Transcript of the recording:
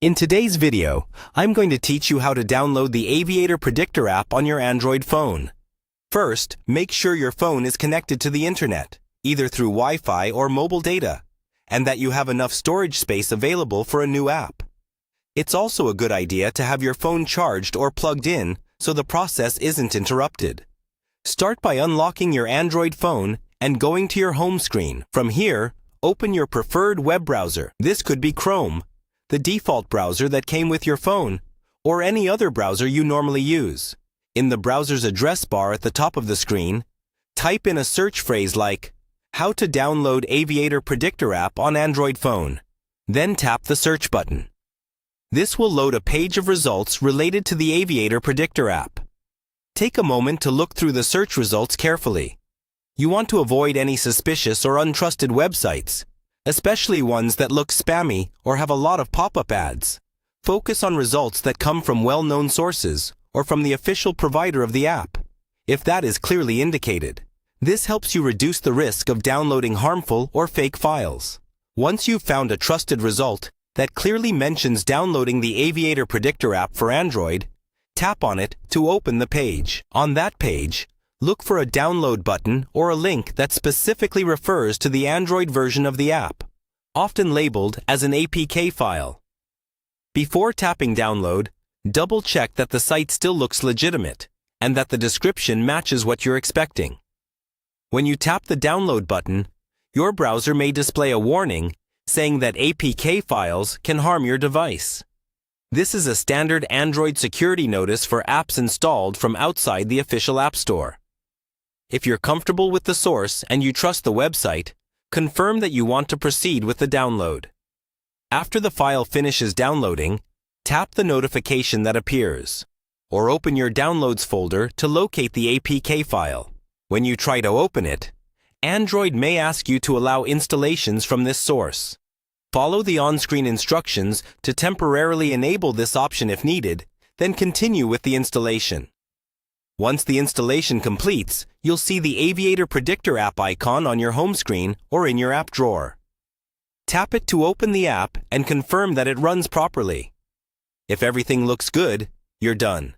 In today's video, I'm going to teach you how to download the Aviator Predictor app on your Android phone. First, make sure your phone is connected to the internet, either through Wi-Fi or mobile data, and that you have enough storage space available for a new app. It's also a good idea to have your phone charged or plugged in so the process isn't interrupted. Start by unlocking your Android phone and going to your home screen. From here, open your preferred web browser. This could be Chrome, the default browser that came with your phone, or any other browser you normally use. In the browser's address bar at the top of the screen, type in a search phrase like, "How to download Aviator Predictor app on Android phone." Then tap the search button. This will load a page of results related to the Aviator Predictor app. Take a moment to look through the search results carefully. You want to avoid any suspicious or untrusted websites, especially ones that look spammy or have a lot of pop-up ads. Focus on results that come from well-known sources or from the official provider of the app, if that is clearly indicated. This helps you reduce the risk of downloading harmful or fake files. Once you've found a trusted result that clearly mentions downloading the Aviator Predictor app for Android, tap on it to open the page. On that page, look for a download button or a link that specifically refers to the Android version of the app, often labeled as an APK file. Before tapping download, double-check that the site still looks legitimate and that the description matches what you're expecting. When you tap the download button, your browser may display a warning saying that APK files can harm your device. This is a standard Android security notice for apps installed from outside the official App Store. If you're comfortable with the source and you trust the website, confirm that you want to proceed with the download. After the file finishes downloading, tap the notification that appears, or open your Downloads folder to locate the APK file. When you try to open it, Android may ask you to allow installations from this source. Follow the on-screen instructions to temporarily enable this option if needed, then continue with the installation. Once the installation completes, you'll see the Aviator Predictor app icon on your home screen or in your app drawer. Tap it to open the app and confirm that it runs properly. If everything looks good, you're done.